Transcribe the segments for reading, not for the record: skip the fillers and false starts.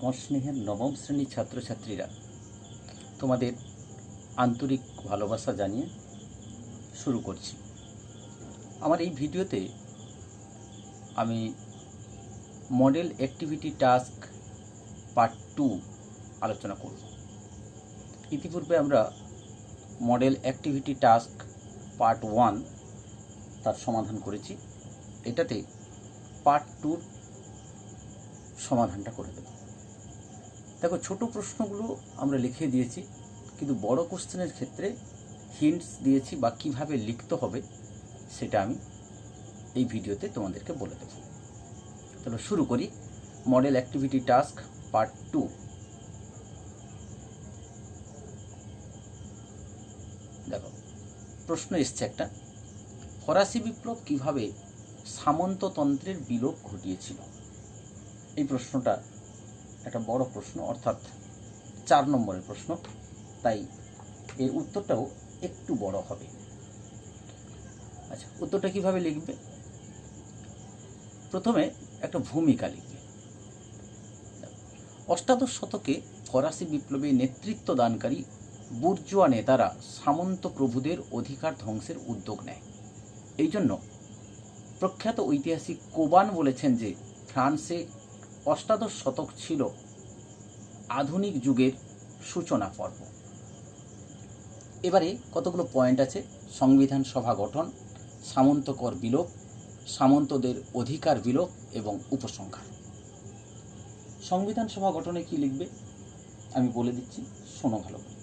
আমার স্নেহের নবম শ্রেণীর ছাত্রছাত্রীরা, তোমাদের আন্তরিক ভালোবাসা জানিয়ে শুরু করছি। আমার এই ভিডিওতে আমি মডেল অ্যাক্টিভিটি টাস্ক পার্ট 2 আলোচনা করব। ইতিপূর্বে আমরা মডেল অ্যাক্টিভিটি টাস্ক পার্ট 1 তার সমাধান করেছি। এটাতে পার্ট 2 সমাধানটা করে দেব। দেখো, ছোট প্রশ্নগুলো আমরা লিখে দিয়েছি, কিন্তু বড় কোশ্চেনের ক্ষেত্রে হিন্টস দিয়েছি বা কিভাবে লিখতে হবে সেটা আমি এই ভিডিওতে তোমাদেরকে বলে দেব। তাহলে শুরু করি মডেল অ্যাক্টিভিটি টাস্ক পার্ট 2। দেখো, প্রশ্ন এসছে একটা, ফরাসি বিপ্লব কিভাবে সামন্ততন্ত্রের বিলোপ ঘটিয়েছিল। এই প্রশ্নটা একটা বড় প্রশ্ন, অর্থাৎ 4 নম্বরের প্রশ্ন, তাই এর উত্তরটাও একটু বড় হবে। আচ্ছা, উত্তরটা কিভাবে লিখবে? প্রথমে একটা ভূমিকা লিখবে। অষ্টাদশ শতকে ফরাসি বিপ্লবে নেতৃত্ব দানকারী বুর্জোয়া নেতারা সামন্ত প্রভুদের অধিকার ধ্বংসের উদ্যোগ নেয়। এই জন্য প্রখ্যাত ঐতিহাসিক কোবান বলেছেন যে ফ্রান্সে অষ্টাদশ শতক ছিল আধুনিক যুগের সূচনা পর্ব। এবারে কতগুলো পয়েন্ট আছে: সংবিধান সভা গঠন, সামন্তকর বিলোপ, সামন্তদের অধিকার বিলোপ এবং উপসংহার। সংবিধান সভা গঠনে কি লিখবে আমি বলে দিচ্ছি, শোনো ভালো করে।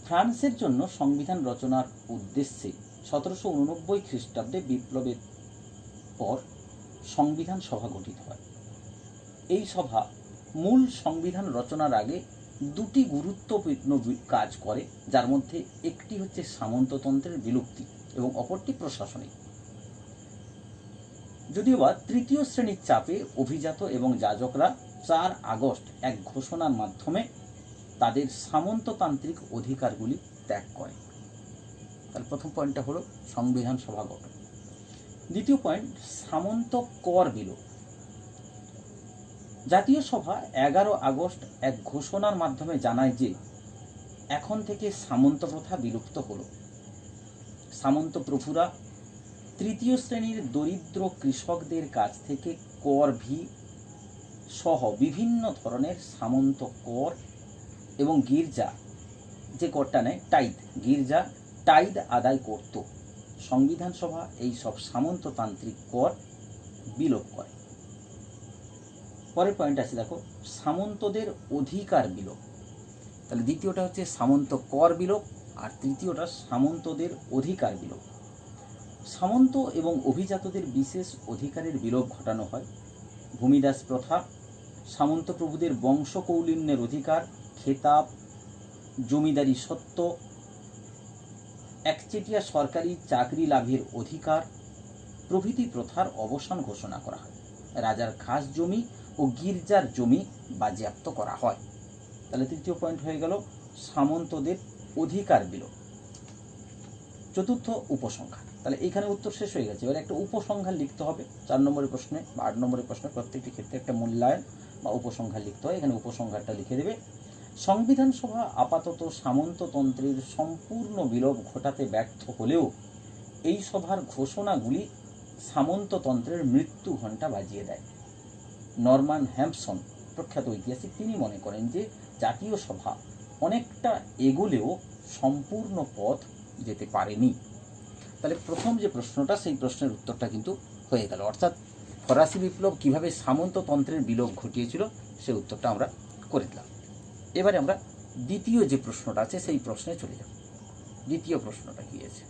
ফ্রান্সের জন্য সংবিধান রচনার উদ্দেশ্যে 1789 খ্রিস্টাব্দে বিপ্লবের পর সংবিধান সভা গঠিত হয়। এই সভা মূল সংবিধান রচনার আগে দুটি গুরুত্বপূর্ণ কাজ করে, যার মধ্যে একটি হচ্ছে সামন্ততন্ত্রের বিলুপ্তি এবং অপরটি প্রশাসনিক। যদিও বা তৃতীয় শ্রেণীর চাপে অভিজাত এবং যাজকরা 4 আগস্ট এক ঘোষণার মাধ্যমে তাদের সামন্ততান্ত্রিক অধিকারগুলি ত্যাগ করে। তাহলে প্রথম পয়েন্টটা হলো সংবিধান সভা গঠন। দ্বিতীয় পয়েন্ট, সামন্ত কর বিলোপ। জাতীয় সভা 11 আগস্ট এক ঘোষণার মাধ্যমে জানায় যে এখন থেকে সামন্ত প্রথা বিলুপ্ত হলো। সামন্ত প্রভুরা তৃতীয় শ্রেণীর দরিদ্র কৃষকদের কাছ থেকে কর ভি সহ বিভিন্ন ধরনের সামন্ত কর এবং গির্জা যে করটা নেয় টাইদ, গির্জা টাইদ আদায় করত। সংবিধান সভা এই সব সামন্ততান্ত্রিক কর বিলোপ করে। পরের পয়েন্ট আছে, দেখো, সামন্তদের অধিকার বিলোপ। তাহলে দ্বিতীয়টা হচ্ছে সামন্ত কর বিলোপ আর তৃতীয়টা সামন্তদের অধিকার বিলোপ। সামন্ত এবং অভিজাতদের বিশেষ অধিকারের বিলোপ ঘটানো হয়। ভূমিদাস প্রথা, সামন্ত প্রভুদের বংশকৌলিন্যের অধিকার, খেতাব, জমিদারি সত্ত্ব, একচেটিয়া সরকারি চাকরি লাভের অধিকার প্রভৃতি প্রথার অবসান ঘোষণা করা হয়। রাজার খাস জমি ও গির্জার জমি বাজেয়াপ্ত করা হয়। তাহলে তৃতীয় পয়েন্ট হয়ে গেল সামন্তদের অধিকার বিলোপ। চতুর্থ, উপসংহার। তাহলে এইখানে উত্তর শেষ হয়ে গেছে। এবার একটা উপসংহার লিখতে হবে। 4 নম্বরের প্রশ্নে বা 8 নম্বরের প্রশ্নে প্রত্যেকটি ক্ষেত্রে একটা মূল্যায়ন বা উপসংহার লিখতে হয়। এখানে উপসংহারটা লিখে দেবে। সংবিধান সভা আপাতত সামন্ততন্ত্রের সম্পূর্ণ বিলোপ ঘটাতে ব্যর্থ হলেও এই সভার ঘোষণাগুলি সামন্ততন্ত্রের মৃত্যু ঘণ্টা বাজিয়ে দেয়। নরমান হ্যাম্পসন, প্রখ্যাত ঐতিহাসিক, তিনি মনে করেন যে জাতীয় সভা অনেকটা এগোলেও সম্পূর্ণ পথ যেতে পারেনি। তাহলে প্রথম যে প্রশ্নটা, সেই প্রশ্নের উত্তরটা কিন্তু হয়ে গেল, অর্থাৎ ফরাসি বিপ্লব কিভাবে সামন্ততন্ত্রের বিলোপ ঘটিয়েছিল সেই উত্তরটা আমরা করে দিলাম। এবারে আমরা দ্বিতীয় যে প্রশ্নটা আছে সেই প্রশ্নে চলে যাব। দ্বিতীয় প্রশ্নটা কি আছে?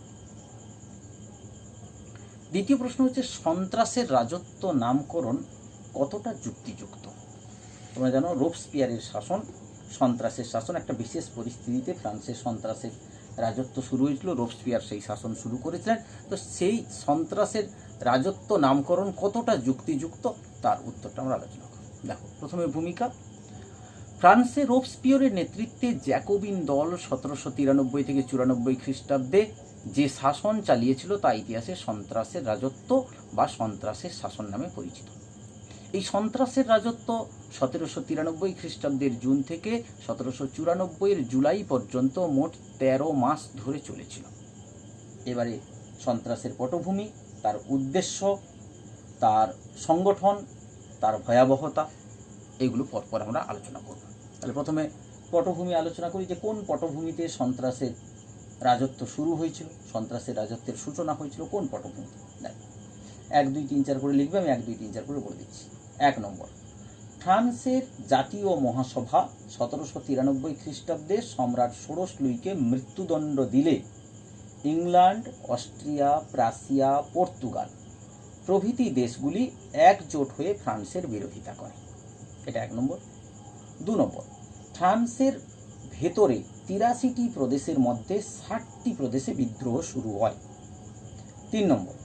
দ্বিতীয় প্রশ্ন হচ্ছে সন্ত্রাসের রাজত্ব নামকরণ কতটা যুক্তিযুক্ত। তোমরা জানো রোবসপিয়ারের শাসন, সন্ত্রাসের শাসন, একটা বিশেষ পরিস্থিতিতে ফ্রান্সের সন্ত্রাসের রাজত্ব শুরু হয়েছিল। রোবসপিয়ার সেই শাসন শুরু করেছিলেন। তো সেই সন্ত্রাসের রাজত্ব নামকরণ কতটা যুক্তিযুক্ত তার উত্তরটা আমরা আলোচনা করব। দেখো, প্রথমে ভূমিকা। ফ্রান্সে রোবসপিয়ারের নেতৃত্বে জ্যাকোবিন দল 1793 থেকে 94 খ্রিস্টাব্দে যে শাসন চালিয়েছিল তা ইতিহাসে সন্ত্রাসের রাজত্ব বা সন্ত্রাসের শাসন নামে পরিচিত। এই সন্ত্রাসের রাজত্ব 1793 খ্রিস্টাব্দের জুন থেকে 1794 জুলাই পর্যন্ত মোট 13 মাস ধরে চলেছিল। এবারে সন্ত্রাসের পটভূমি, তার উদ্দেশ্য, তার সংগঠন, তার ভয়াবহতা, এগুলো পরপর আমরা আলোচনা করব। তাহলে প্রথমে পটভূমি আলোচনা করি যে কোন পটভূমিতে সন্ত্রাসের রাজত্ব শুরু হয়েছিল, সন্ত্রাসের রাজত্বের সূচনা হয়েছিল কোন পটভূমিতে। 1, 2, 3, 4 করে লিখবে, আমি 1, 2, 3, 4 করে বলে দিচ্ছি। 1 নম্বর, ফ্রান্সের জাতীয় মহাসভা 1793 খ্রিস্টাব্দে সম্রাট ষোড়শ লুইকে মৃত্যুদণ্ড দিলে ইংল্যান্ড, অস্ট্রিয়া, প্রাশিয়া, পর্তুগাল প্রভৃতি দেশগুলি একজোট হয়ে ফ্রান্সের বিরোধিতা করে। এটা 1 নম্বর। 2 নম্বর, ফ্রান্সের ভেতরে 83টি প্রদেশের মধ্যে 60টি প্রদেশে বিদ্রোহ শুরু হয়। 3 নম্বর,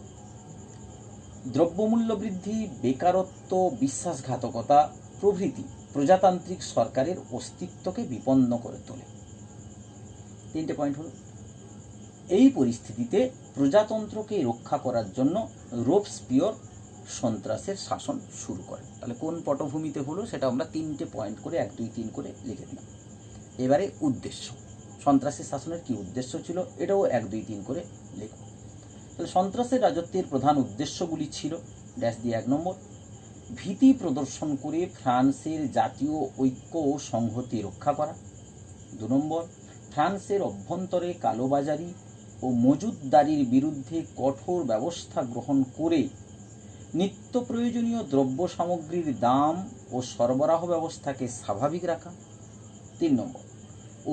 দ্রব্যমূল্য বৃদ্ধি, বেকারত্ব, বিশ্বাসঘাতকতা প্রভৃতি প্রজাতান্ত্রিক সরকারের অস্তিত্বকে বিপন্ন করে তোলে। 3টে পয়েন্ট হল, এই পরিস্থিতিতে প্রজাতন্ত্রকে রক্ষা করার জন্য রোবস্পিয়র সন্ত্রাসের শাসন শুরু করে। তাহলে কোন পটভূমিতে হলো সেটা আমরা 3টে পয়েন্ট করে 1, 2, 3 করে লিখে দিলাম। এবারে উদ্দেশ্য, সন্ত্রাসের শাসনের কি উদ্দেশ্য ছিল, এটাও 1, 2, 3 করে লিখব। তাহলে সন্ত্রাসের রাজত্বের প্রধান উদ্দেশ্যগুলি ছিল ড্যাশ দিয়ে 1 নম্বর, ভীতি প্রদর্শন করে ফ্রান্সের জাতীয় ঐক্য ও সংহতি রক্ষা করা। 2 নম্বর, ফ্রান্সের অভ্যন্তরে কালোবাজারি ও মজুতদারির বিরুদ্ধে কঠোর ব্যবস্থা গ্রহণ করে নিত্য প্রয়োজনীয় দ্রব্য সামগ্রীর দাম ও সরবরাহ ব্যবস্থাকে স্বাভাবিক রাখা। 3 নম্বর,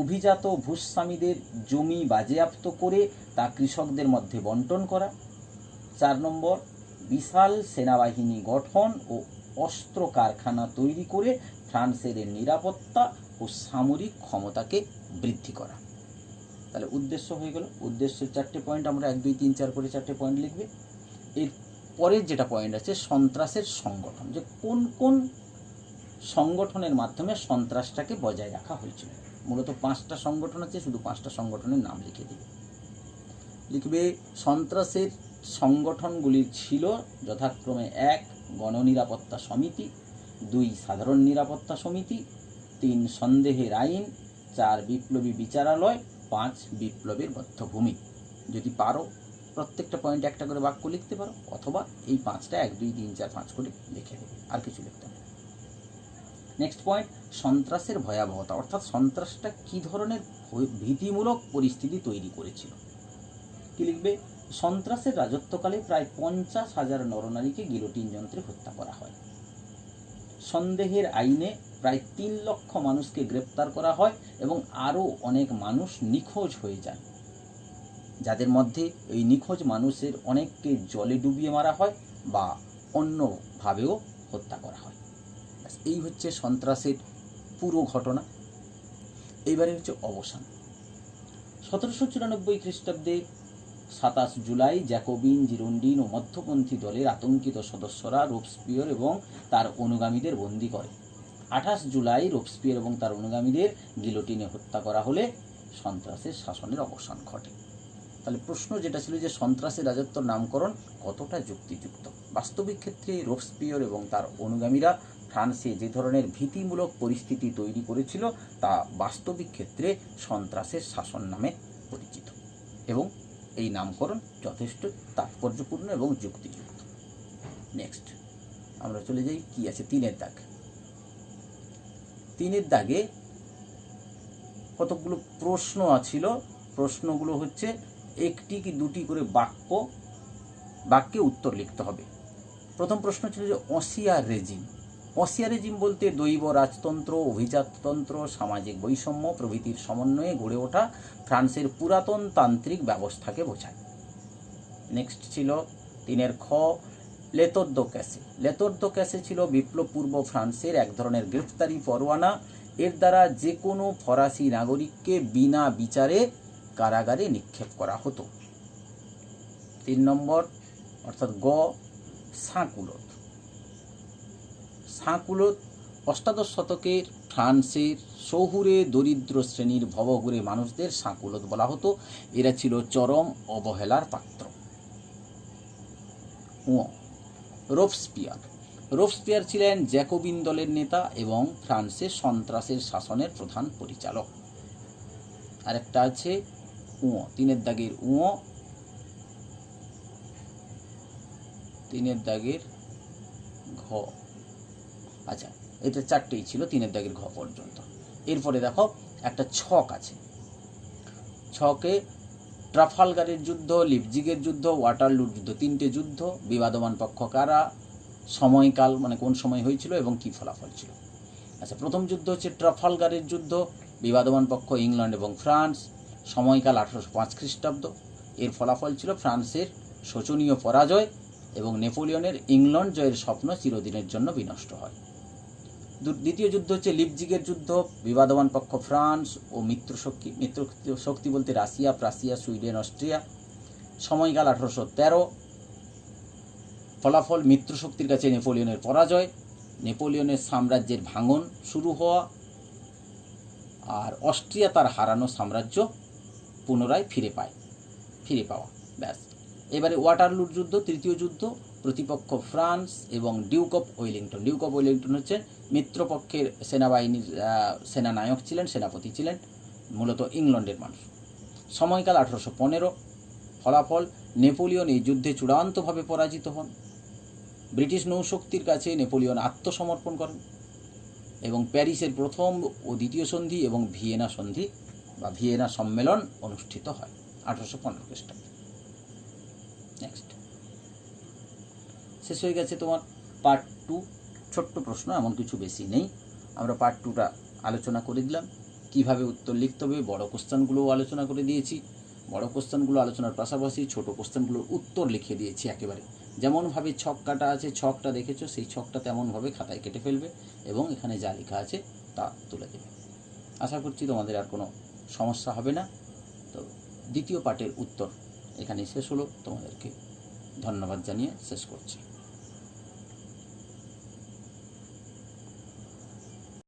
অভিজাত ভূস্বামীদের জমি বাজেয়াপ্ত করে তা কৃষকদের মধ্যে বন্টন করা। 4 নম্বর, বিশাল সেনাবাহিনী গঠন ও অস্ত্র কারখানা তৈরি করে ফ্রান্সের নিরাপত্তা ও সামরিক ক্ষমতাকে বৃদ্ধি করা। তাহলে উদ্দেশ্য হয়ে গেল। উদ্দেশ্যের 4টে পয়েন্ট আমরা 1, 2, 3, 4 করে 4টে পয়েন্ট লিখবে। এর পরের যেটা পয়েন্ট আছে সন্ত্রাসের সংগঠন, যে কোন কোন সংগঠনের মাধ্যমে সন্ত্রাসটাকে বজায় রাখা হয়েছিল। মূলত 5টা সংগঠন আছে, শুধু 5টা সংগঠনের নাম লিখে দিবে। লিখবে সন্ত্রাসের সংগঠনগুলি ছিল যথাক্রমে 1 গণনিরাপত্তা সমিতি, 2 সাধারণ নিরাপত্তা সমিতি, 3 সন্দেহের আইন, 4 বিপ্লবী বিচারালয়, 5 বিপ্লবের বদ্ধভূমি। যদি পারো প্রত্যেকটা পয়েন্ট একটা করে বাক্য লিখতে পারো, অথবা এই 5টা 1, 2, 3, 4, 5 করে লিখে দেবে, আর কিছু লিখতে হবে। নেক্সট পয়েন্ট, সন্ত্রাসের ভয়াবহতা, অর্থাৎ সন্ত্রাসটা কি ধরনের ভীতিমূলক পরিস্থিতি তৈরি করেছিল। কি লিখবে, সন্ত্রাসের রাজত্বকালে প্রায় 50,000 নরনারীকে গিলোটিন যন্ত্রে হত্যা করা হয়। সন্দেহের আইনে প্রায় 3 লক্ষ মানুষকে গ্রেপ্তার করা হয় এবং আরও অনেক মানুষ নিখোঁজ হয়ে যায়, যাদের মধ্যে এই নিখোঁজ মানুষের অনেককে জলে ডুবিয়ে মারা হয় বা অন্যভাবেও হত্যা করা হয়। এই হচ্ছে সন্ত্রাসের পুরো ঘটনা। এইবারে হচ্ছে অবসান। 1794 খ্রিস্টাব্দে 27 জুলাই জ্যাকোবিন, জিরোন্ডিন ও মধ্যপন্থী দলের আতঙ্কিত সদস্যরা রোবস্পিয়র এবং তার অনুগামীদের বন্দী করে। 28 জুলাই রোবস্পিয়র এবং তার অনুগামীদের গিলোটিনে হত্যা করা হলে সন্ত্রাসের শাসনের অবসান ঘটে। তাহলে প্রশ্ন যেটা ছিল যে সন্ত্রাসের রাজত্বর নামকরণ কতটা যুক্তিযুক্ত। বাস্তবিক ক্ষেত্রে রোবস্পিয়র এবং তার অনুগামীরা ফ্রান্সে যে ধরনের ভীতিমূলক পরিস্থিতি তৈরি করেছিল তা বাস্তবিক ক্ষেত্রে সন্ত্রাসের শাসন নামে পরিচিত, এবং এই নামকরণ যথেষ্ট তাৎপর্যপূর্ণ এবং যুক্তিযুক্ত। নেক্সট আমরা চলে যাই, কি আছে 3-এর দাগ। 3-এর দাগে কতগুলো প্রশ্ন আছিল। প্রশ্নগুলো হচ্ছে 1টি কি 2টি করে বাক্যে উত্তর লিখতে হবে। প্রথম প্রশ্ন ছিল যে অঁসিয়ার রেজিম। অঁসিয়ার রেজিম বলতে দৈব রাজতন্ত্র, অভিজাততন্ত্র, সামাজিক বৈষম্য প্রভৃতির সমন্বয়ে গড়ে ওঠা ফ্রান্সের পুরাতন তান্ত্রিক ব্যবস্থাকে বোঝায়। নেক্সট ছিল 3-এর খ, লেতর দো ক্যাসে। লেতর দো ক্যাসে ছিল বিপ্লব পূর্ব ফ্রান্সের এক ধরনের গ্রেফতারি পরোয়ানা। এর দ্বারা যে কোনো ফরাসি নাগরিককে বিনা বিচারে কারাগারে নিক্ষেপ করা হতো। 3 নম্বর অর্থাৎ গ, সাঁকুলত। সাঁকুলত অষ্টাদশ শতকের ফ্রান্সের শহুরে দরিদ্র শ্রেণীর ভবঘুরে মানুষদের সাঁকুলত বলা হতো। এরা ছিল চরম অবহেলার পাত্র। রোবস্পিয়ার। রোবস্পিয়ার ছিলেন জ্যাকোবিন দলের নেতা এবং ফ্রান্সের সন্ত্রাসের শাসনের প্রধান পরিচালক। আরেকটা আছে উঁ, 3 দাগের উঁ, 3 দাগের ঘ। আচ্ছা, এটা 4টেই ছিল 3 দাগের ঘ পর্যন্ত। এরপরে দেখো একটা ছক আছে, ছকে ট্রাফালগারের যুদ্ধ, লিপজিগের যুদ্ধ, ওয়াটারলুর যুদ্ধ, 3টে যুদ্ধ, বিবাদমান পক্ষ কারা, সময়কাল মানে কোন সময় হয়েছিল এবং কি ফলাফল ছিল। আচ্ছা, প্রথম যুদ্ধ হচ্ছে ট্রাফালগারের যুদ্ধ, বিবাদমান পক্ষ ইংল্যান্ড এবং ফ্রান্স, সময়কাল 1805 খ্রিস্টাব্দ। এর ফলাফল ছিল ফ্রান্সের শোচনীয় পরাজয় এবং নেপোলিয়নের ইংল্যান্ড জয়ের স্বপ্ন চিরদিনের জন্য বিনষ্ট হয়। দ্বিতীয় যুদ্ধ হচ্ছে লিপজিগের যুদ্ধ, বিবাদমান পক্ষ ফ্রান্স ও মিত্র শক্তি বলতে রাশিয়া, প্রাশিয়া, সুইডেন, অস্ট্রিয়া, সময়কাল 1813। ফলাফল মিত্রশক্তির কাছে নেপোলিয়নের পরাজয়, নেপোলিয়নের সাম্রাজ্যের ভাঙন শুরু হওয়া, আর অস্ট্রিয়া তার হারানো সাম্রাজ্য পুনরায় ফিরে পাওয়া। ব্যাস। এবারে ওয়াটারলুর যুদ্ধ, তৃতীয় যুদ্ধ, প্রতিপক্ষ ফ্রান্স এবং Duke of Wellington. Duke of Wellington হচ্ছে মিত্রপক্ষের সেনাবাহিনীর সেনানায়ক ছিলেন, সেনাপতি ছিলেন, মূলত ইংল্যান্ডের মানুষ। সময়কাল 1815। ফলাফল নেপোলিয়ন এই যুদ্ধে চূড়ান্তভাবে পরাজিত হন। ব্রিটিশ নৌশক্তির কাছে নেপোলিয়ন আত্মসমর্পণ করেন এবং প্যারিসের প্রথম ও দ্বিতীয় সন্ধি এবং ভিয়েনা সন্ধি বা ভিয়েনা সম্মেলন অনুষ্ঠিত হয় 1815 খ্রিস্টাব্দে। নেক্সট, শেষ হয়ে গেছে তোমার পার্ট 2। ছোট্ট প্রশ্ন, এমন কিছু বেশি নেই। আমরা পার্ট 2টা আলোচনা করে দিলাম, কিভাবে উত্তর লিখতে হবে। বড় কোশ্চেনগুলোও আলোচনা করে দিয়েছি, বড় কোশ্চেনগুলো আলোচনার পাশাপাশি ছোট কোশ্চেনগুলোর উত্তর লিখে দিয়েছি একেবারে। যেমনভাবে ছক কাটা আছে, ছকটা দেখেছো, সেই ছকটা তেমনভাবে খাতায় কেটে ফেলবে এবং এখানে যা লেখা আছে তা তুলে দেবে। আশা করছি তোমাদের আর কোনো সমস্যা হবে না। তো দ্বিতীয় পার্টের উত্তর এখানেই শেষ হলো। তোমাদেরকে ধন্যবাদ জানিয়ে শেষ করছি।